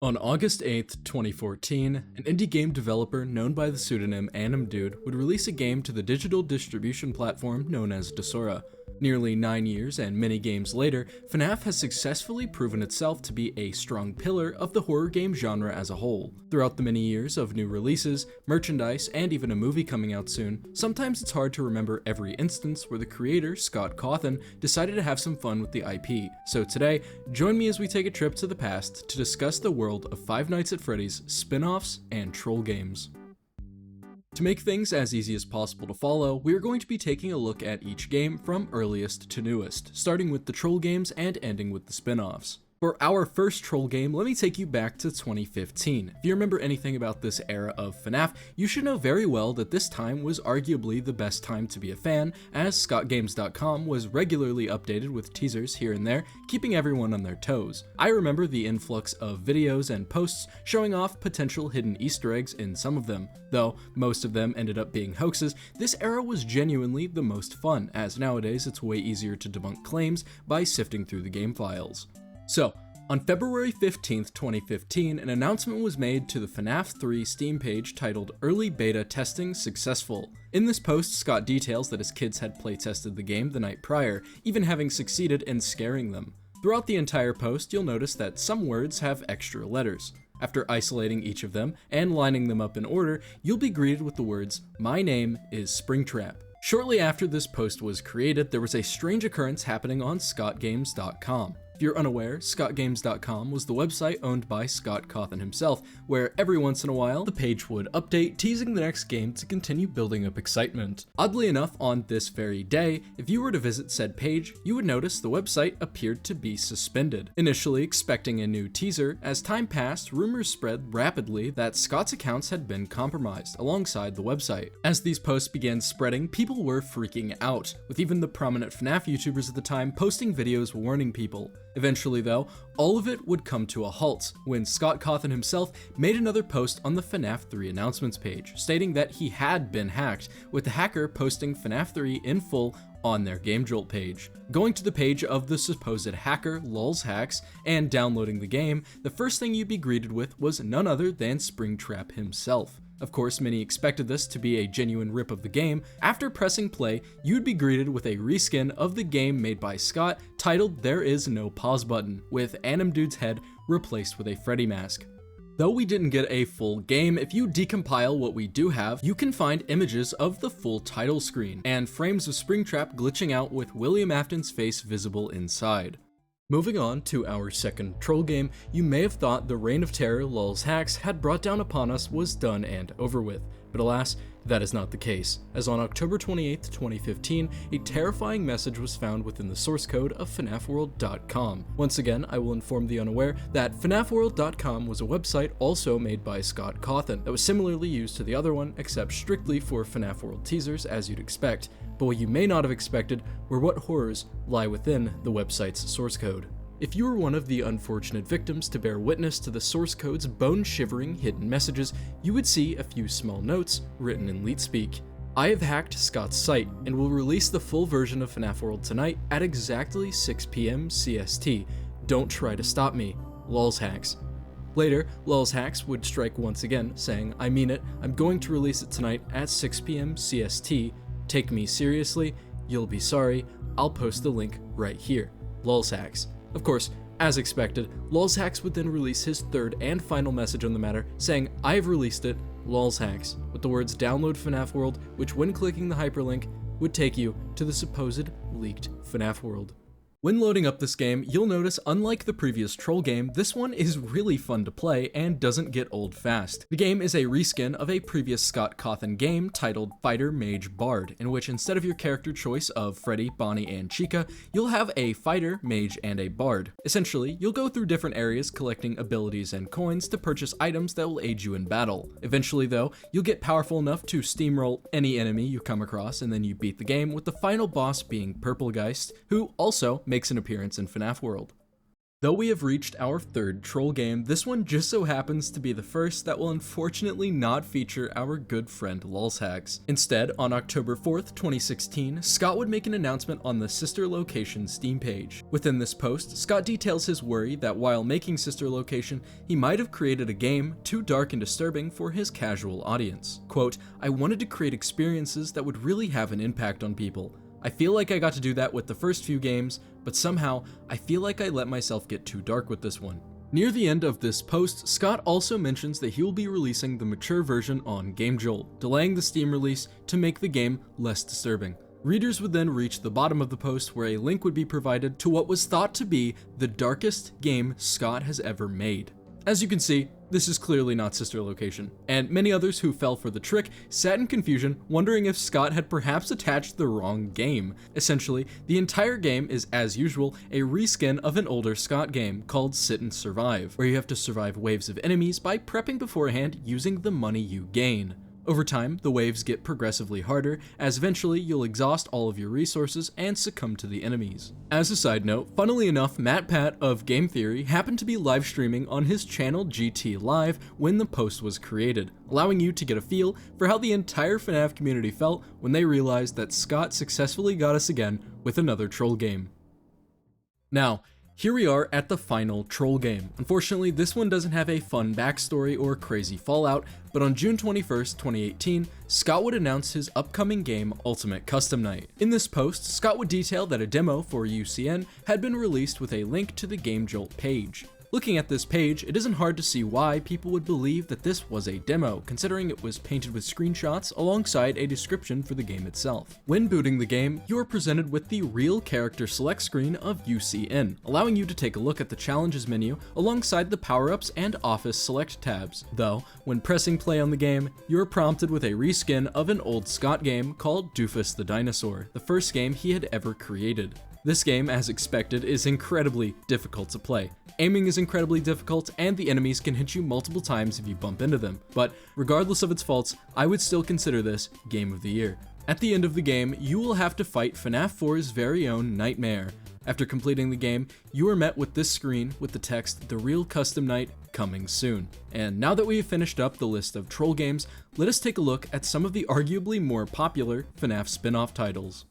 On August 8th, 2014, an indie game developer known by the pseudonym AnimDude would release a game to the digital distribution platform known as Desura. Nearly 9 years and many games later, FNaF has successfully proven itself to be a strong pillar of the horror game genre as a whole. Throughout the many years of new releases, merchandise, and even a movie coming out soon, sometimes it's hard to remember every instance where the creator, Scott Cawthon, decided to have some fun with the IP. So today, join me as we take a trip to the past to discuss the world of Five Nights at Freddy's, spin-offs, and troll games. To make things as easy as possible to follow, we are going to be taking a look at each game from earliest to newest, starting with the troll games and ending with the spin-offs. For our first troll game, let me take you back to 2015. If you remember anything about this era of FNaF, you should know very well that this time was arguably the best time to be a fan, as ScottGames.com was regularly updated with teasers here and there, keeping everyone on their toes. I remember the influx of videos and posts showing off potential hidden Easter eggs in some of them. Though most of them ended up being hoaxes, this era was genuinely the most fun, as nowadays it's way easier to debunk claims by sifting through the game files. So, on February 15th, 2015, an announcement was made to the FNaF 3 Steam page titled Early Beta Testing Successful. In this post, Scott details that his kids had playtested the game the night prior, even having succeeded in scaring them. Throughout the entire post, you'll notice that some words have extra letters. After isolating each of them and lining them up in order, you'll be greeted with the words, "My name is Springtrap." Shortly after this post was created, there was a strange occurrence happening on ScottGames.com. If you're unaware, ScottGames.com was the website owned by Scott Cawthon himself, where every once in a while the page would update, teasing the next game to continue building up excitement. Oddly enough, on this very day, if you were to visit said page, you would notice the website appeared to be suspended. Initially expecting a new teaser, as time passed, rumors spread rapidly that Scott's accounts had been compromised alongside the website. As these posts began spreading, people were freaking out, with even the prominent FNaF YouTubers at the time posting videos warning people. Eventually though, all of it would come to a halt when Scott Cawthon himself made another post on the FNaF 3 announcements page, stating that he had been hacked, with the hacker posting FNaF 3 in full on their GameJolt page. Going to the page of the supposed hacker, GLoWhNo, and downloading the game, the first thing you'd be greeted with was none other than Springtrap himself. Of course, many expected this to be a genuine rip of the game. After pressing play, you'd be greeted with a reskin of the game made by Scott titled There Is No Pause Button, with AnimDude's head replaced with a Freddy mask. Though we didn't get a full game, if you decompile what we do have, you can find images of the full title screen, and frames of Springtrap glitching out with William Afton's face visible inside. Moving on to our second troll game, you may have thought the reign of terror GLoWhNo had brought down upon us was done and over with, but alas, that is not the case, as on October 28, 2015, a terrifying message was found within the source code of FNAFworld.com. Once again, I will inform the unaware that FNAFworld.com was a website also made by Scott Cawthon that was similarly used to the other one, except strictly for FNaF World teasers, as you'd expect. But what you may not have expected were what horrors lie within the website's source code. If you were one of the unfortunate victims to bear witness to the source code's bone-shivering hidden messages, you would see a few small notes written in LeetSpeak. I have hacked Scott's site and will release the full version of FNaF World tonight at exactly 6 p.m. CST. Don't try to stop me. LOLHNO. Later, LOLHNO would strike once again, saying, I mean it, I'm going to release it tonight at 6 p.m. CST. Take me seriously, you'll be sorry, I'll post the link right here. LOLHNO. Of course, as expected, LOLHNO would then release his third and final message on the matter, saying, I've released it, LOLHNO, with the words download FNaF World, which when clicking the hyperlink, would take you to the supposed leaked FNaF World. When loading up this game, you'll notice unlike the previous troll game, this one is really fun to play and doesn't get old fast. The game is a reskin of a previous Scott Cawthon game titled Fighter Mage Bard, in which instead of your character choice of Freddy, Bonnie, and Chica, you'll have a fighter, mage, and a bard. Essentially, you'll go through different areas collecting abilities and coins to purchase items that will aid you in battle. Eventually though, you'll get powerful enough to steamroll any enemy you come across, and then you beat the game, with the final boss being Purplegeist, who also makes an appearance in FNaF World. Though we have reached our third troll game, this one just so happens to be the first that will unfortunately not feature our good friend lulzhacks. Instead, on October 4th, 2016, Scott would make an announcement on the Sister Location Steam page. Within this post, Scott details his worry that while making Sister Location, he might have created a game too dark and disturbing for his casual audience. Quote, "I wanted to create experiences that would really have an impact on people. I feel like I got to do that with the first few games, but somehow I feel like I let myself get too dark with this one." Near the end of this post, Scott also mentions that he will be releasing the mature version on GameJolt, delaying the Steam release to make the game less disturbing. Readers would then reach the bottom of the post where a link would be provided to what was thought to be the darkest game Scott has ever made. As you can see, this is clearly not Sister Location, and many others who fell for the trick sat in confusion, wondering if Scott had perhaps attached the wrong game. Essentially, the entire game is, as usual, a reskin of an older Scott game called Sit and Survive, where you have to survive waves of enemies by prepping beforehand using the money you gain. Over time, the waves get progressively harder, as eventually you'll exhaust all of your resources and succumb to the enemies. As a side note, funnily enough, Matt Pat of Game Theory happened to be live streaming on his channel GT Live when the post was created, allowing you to get a feel for how the entire FNaF community felt when they realized that Scott successfully got us again with another troll game. Now, here we are at the final troll game. Unfortunately, this one doesn't have a fun backstory or crazy fallout, but on June 21st, 2018, Scott would announce his upcoming game, Ultimate Custom Night. In this post, Scott would detail that a demo for UCN had been released with a link to the GameJolt page. Looking at this page, it isn't hard to see why people would believe that this was a demo, considering it was painted with screenshots alongside a description for the game itself. When booting the game, you are presented with the Real Character Select screen of UCN, allowing you to take a look at the challenges menu alongside the power-ups and office select tabs. Though, when pressing play on the game, you are prompted with a reskin of an old Scott game called Doofus the Dinosaur, the first game he had ever created. This game, as expected, is incredibly difficult to play. Aiming is incredibly difficult, and the enemies can hit you multiple times if you bump into them, but regardless of its faults, I would still consider this Game of the Year. At the end of the game, you will have to fight FNaF 4's very own Nightmare. After completing the game, you are met with this screen with the text, "The Real Custom Night coming soon." And now that we have finished up the list of troll games, let us take a look at some of the arguably more popular FNaF spin-off titles.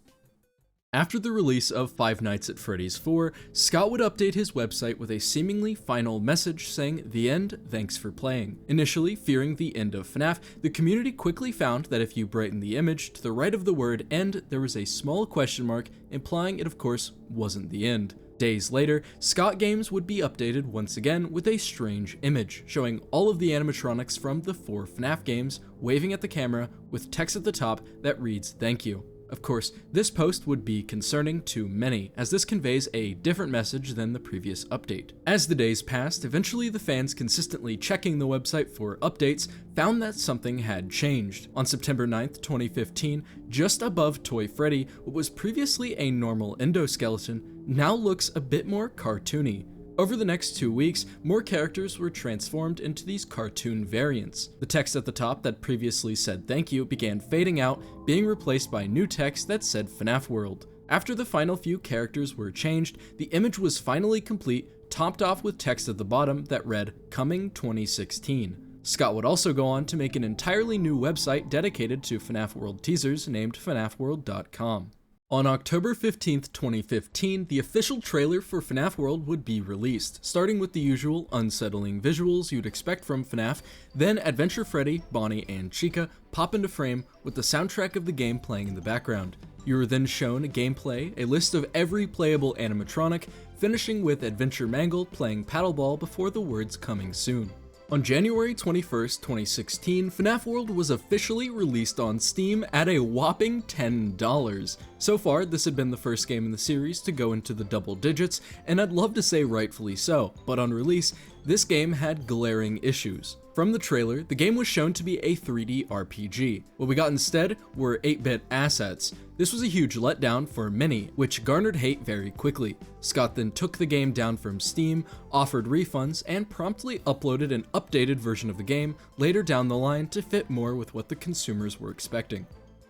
After the release of Five Nights at Freddy's 4, Scott would update his website with a seemingly final message saying, "The end, thanks for playing." Initially fearing the end of FNaF, the community quickly found that if you brighten the image to the right of the word end, there was a small question mark, implying it of course wasn't the end. Days later, Scott Games would be updated once again with a strange image, showing all of the animatronics from the 4 FNaF games waving at the camera with text at the top that reads, "Thank you." Of course, this post would be concerning to many, as this conveys a different message than the previous update. As the days passed, eventually the fans consistently checking the website for updates found that something had changed. On September 9th, 2015, just above Toy Freddy, what was previously a normal endoskeleton now looks a bit more cartoony. Over the next 2 weeks, more characters were transformed into these cartoon variants. The text at the top that previously said "thank you" began fading out, being replaced by new text that said FNaF World. After the final few characters were changed, the image was finally complete, topped off with text at the bottom that read, "Coming 2016." Scott would also go on to make an entirely new website dedicated to FNaF World teasers named FNAFworld.com. On October 15th, 2015, the official trailer for FNaF World would be released, starting with the usual unsettling visuals you'd expect from FNaF, then Adventure Freddy, Bonnie, and Chica pop into frame with the soundtrack of the game playing in the background. You were then shown gameplay, a list of every playable animatronic, finishing with Adventure Mangle playing paddleball before the words "coming soon." On January 21st, 2016, FNaF World was officially released on Steam at a whopping $10. So far, this had been the first game in the series to go into the double digits, and I'd love to say rightfully so, but on release, this game had glaring issues. From the trailer, the game was shown to be a 3D RPG. What we got instead were 8-bit assets. This was a huge letdown for many, which garnered hate very quickly. Scott then took the game down from Steam, offered refunds, and promptly uploaded an updated version of the game later down the line to fit more with what the consumers were expecting.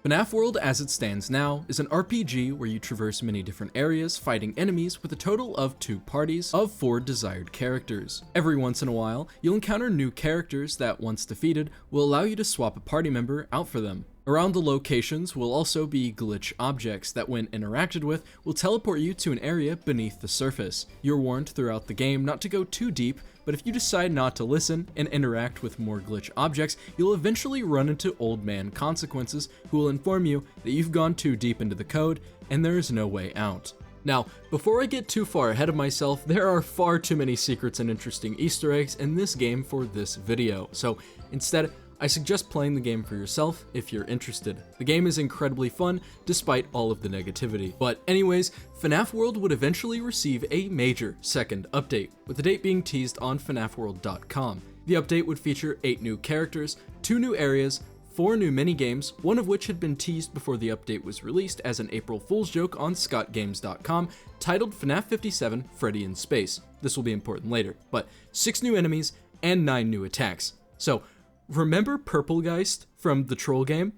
FNaF World as it stands now is an RPG where you traverse many different areas fighting enemies with a total of 2 parties of 4 desired characters. Every once in a while, you'll encounter new characters that, once defeated, will allow you to swap a party member out for them. Around the locations will also be glitch objects that, when interacted with, will teleport you to an area beneath the surface. You're warned throughout the game not to go too deep, but if you decide not to listen and interact with more glitch objects, you'll eventually run into Old Man Consequences, who will inform you that you've gone too deep into the code and there is no way out. Now, before I get too far ahead of myself, there are far too many secrets and interesting Easter eggs in this game for this video, so instead, I suggest playing the game for yourself if you're interested. The game is incredibly fun despite all of the negativity. But anyways, FNaF World would eventually receive a major second update, with the date being teased on FNAFworld.com. The update would feature 8 new characters, 2 new areas, 4 new minigames, one of which had been teased before the update was released as an April Fool's joke on ScottGames.com, titled FNAF 57 Freddy in Space. This will be important later, but 6 new enemies and 9 new attacks. So, remember Purplegeist from the Troll game?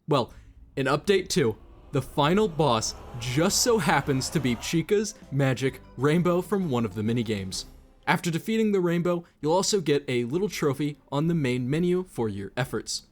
Well, in Update 2, the final boss just so happens to be Chica's magic rainbow from one of the minigames. After defeating the rainbow, you'll also get a little trophy on the main menu for your efforts.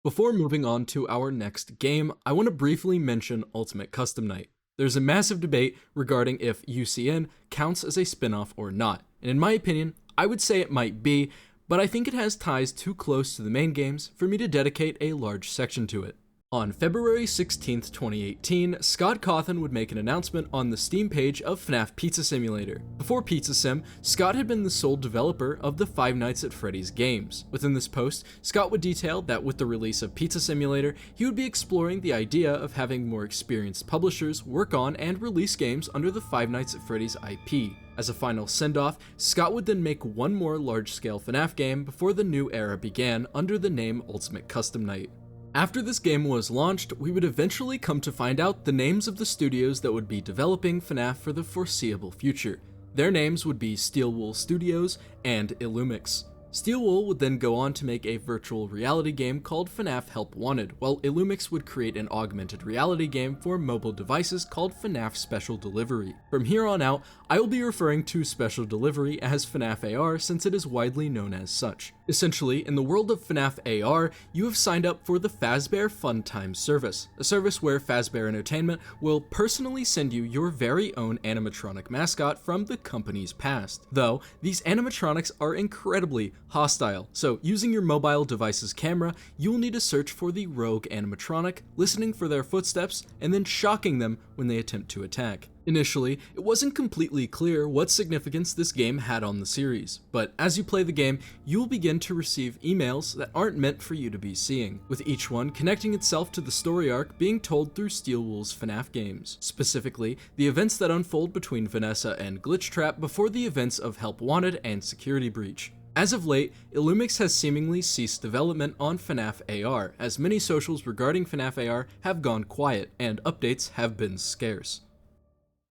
Before moving on to our next game, I want to briefly mention Ultimate Custom Night. There's a massive debate regarding if UCN counts as a spin-off or not, and in my opinion, I would say it might be, but I think it has ties too close to the main games for me to dedicate a large section to it. On February 16th, 2018, Scott Cawthon would make an announcement on the Steam page of FNAF Pizza Simulator. Before Pizza Sim, Scott had been the sole developer of the Five Nights at Freddy's games. Within this post, Scott would detail that with the release of Pizza Simulator, he would be exploring the idea of having more experienced publishers work on and release games under the Five Nights at Freddy's IP. As a final send-off, Scott would then make one more large-scale FNAF game before the new era began under the name Ultimate Custom Night. After this game was launched, we would eventually come to find out the names of the studios that would be developing FNAF for the foreseeable future. Their names would be Steelwool Studios and Illumix. Steelwool would then go on to make a virtual reality game called FNAF Help Wanted, while Illumix would create an augmented reality game for mobile devices called FNAF Special Delivery. From here on out, I will be referring to Special Delivery as FNAF AR since it is widely known as such. Essentially, in the world of FNAF AR, you have signed up for the Fazbear Fun Time service, a service where Fazbear Entertainment will personally send you your very own animatronic mascot from the company's past. Though, these animatronics are incredibly hostile, so using your mobile device's camera, you will need to search for the rogue animatronic, listening for their footsteps, and then shocking them when they attempt to attack. Initially, it wasn't completely clear what significance this game had on the series, but as you play the game, you will begin to receive emails that aren't meant for you to be seeing, with each one connecting itself to the story arc being told through Steelwool's FNAF games. Specifically, the events that unfold between Vanessa and Glitchtrap before the events of Help Wanted and Security Breach. As of late, Illumix has seemingly ceased development on FNAF AR, as many socials regarding FNAF AR have gone quiet, and updates have been scarce.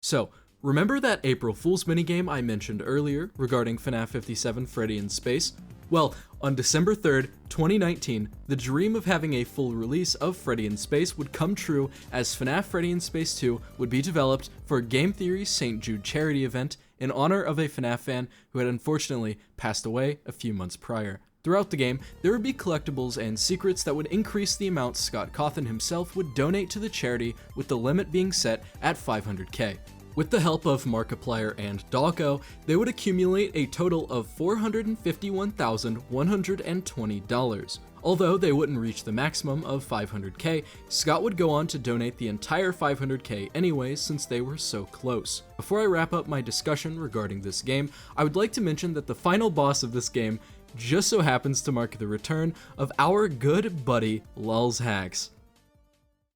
So, remember that April Fool's minigame I mentioned earlier regarding FNAF 57 Freddy in Space? Well, on December 3rd, 2019, the dream of having a full release of Freddy in Space would come true as FNAF Freddy in Space 2 would be developed for Game Theory's St. Jude charity event in honor of a FNAF fan who had unfortunately passed away a few months prior. Throughout the game, there would be collectibles and secrets that would increase the amount Scott Cawthon himself would donate to the charity, with the limit being set at $500K. With the help of Markiplier and Doggo, they would accumulate a total of $451,120. Although they wouldn't reach the maximum of $500K, Scott would go on to donate the entire $500K anyways since they were so close. Before I wrap up my discussion regarding this game, I would like to mention that the final boss of this game just so happens to mark the return of our good buddy LulzHacks.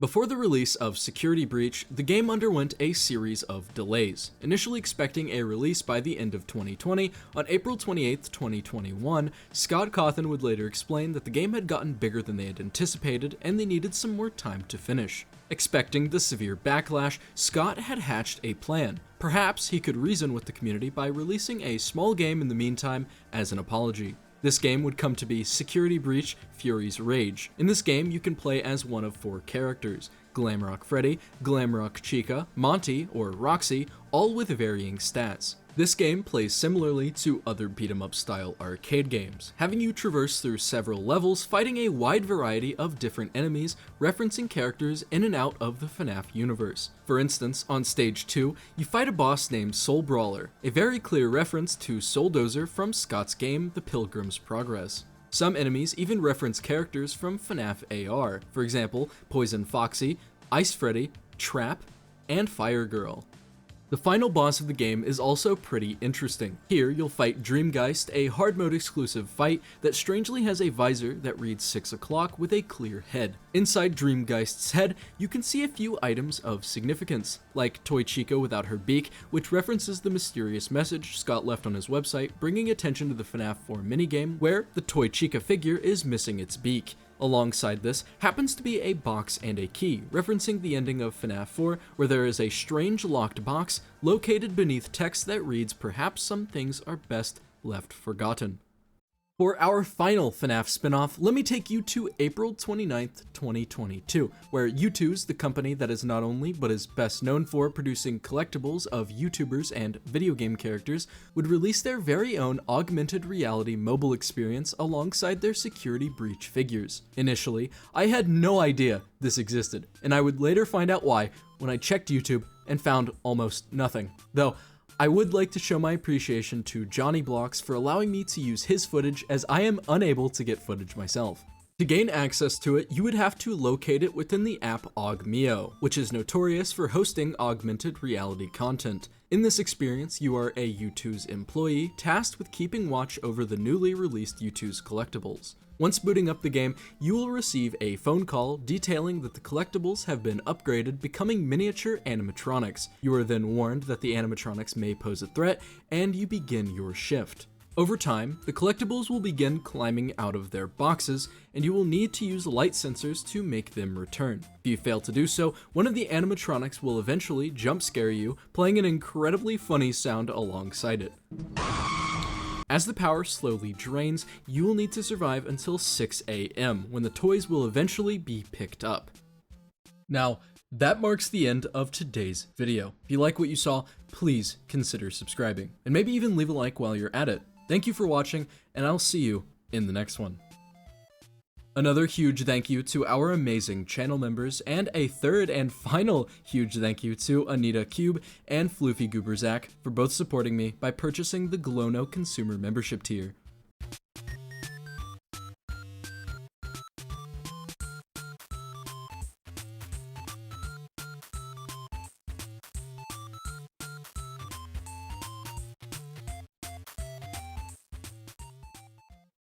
Before the release of Security Breach, the game underwent a series of delays, initially expecting a release by the end of 2020. On April 28th, 2021, Scott Cawthon would later explain that the game had gotten bigger than they had anticipated and they needed some more time to finish. Expecting the severe backlash, Scott had hatched a plan. Perhaps he could reason with the community by releasing a small game in the meantime as an apology. This game would come to be Security Breach: Fury's Rage. In this game, you can play as one of 4 characters: Glamrock Freddy, Glamrock Chica, Monty, or Roxy, all with varying stats. This game plays similarly to other beat-em-up style arcade games, having you traverse through several levels, fighting a wide variety of different enemies, referencing characters in and out of the FNaF universe. For instance, on stage 2, you fight a boss named Soul Brawler, a very clear reference to Soul Dozer from Scott's game The Pilgrim's Progress. Some enemies even reference characters from FNaF AR, for example, Poison Foxy, Ice Freddy, Trap, and Fire Girl. The final boss of the game is also pretty interesting. Here, you'll fight Dreamgeist, a hard mode exclusive fight that strangely has a visor that reads 6 o'clock with a clear head. Inside Dreamgeist's head, you can see a few items of significance, like Toy Chica without her beak, which references the mysterious message Scott left on his website, bringing attention to the FNaF 4 minigame, where the Toy Chica figure is missing its beak. Alongside this happens to be a box and a key, referencing the ending of FNaF 4, where there is a strange locked box located beneath text that reads, "Perhaps some things are best left forgotten." For our final FNaF spinoff, let me take you to April 29th, 2022, where Youtooz, the company that is not only but is best known for producing collectibles of YouTubers and video game characters, would release their very own augmented reality mobile experience alongside their Security Breach figures. Initially, I had no idea this existed, and I would later find out why when I checked YouTube and found almost nothing. Though, I would like to show my appreciation to Johnny Blocks for allowing me to use his footage, as I am unable to get footage myself. To gain access to it, you would have to locate it within the app Augmeo, which is notorious for hosting augmented reality content. In this experience, you are a Youtooz employee tasked with keeping watch over the newly released Youtooz collectibles. Once booting up the game, you will receive a phone call detailing that the collectibles have been upgraded, becoming miniature animatronics. You are then warned that the animatronics may pose a threat, and you begin your shift. Over time, the collectibles will begin climbing out of their boxes, and you will need to use light sensors to make them return. If you fail to do so, one of the animatronics will eventually jump scare you, playing an incredibly funny sound alongside it. As the power slowly drains, you will need to survive until 6 AM, when the toys will eventually be picked up. Now, that marks the end of today's video. If you like what you saw, please consider subscribing, and maybe even leave a like while you're at it. Thank you for watching, and I'll see you in the next one. Another huge thank you to our amazing channel members, and a third and final huge thank you to Anita Cube and Floofy Goober Zach for both supporting me by purchasing the GLoWhNo consumer membership tier.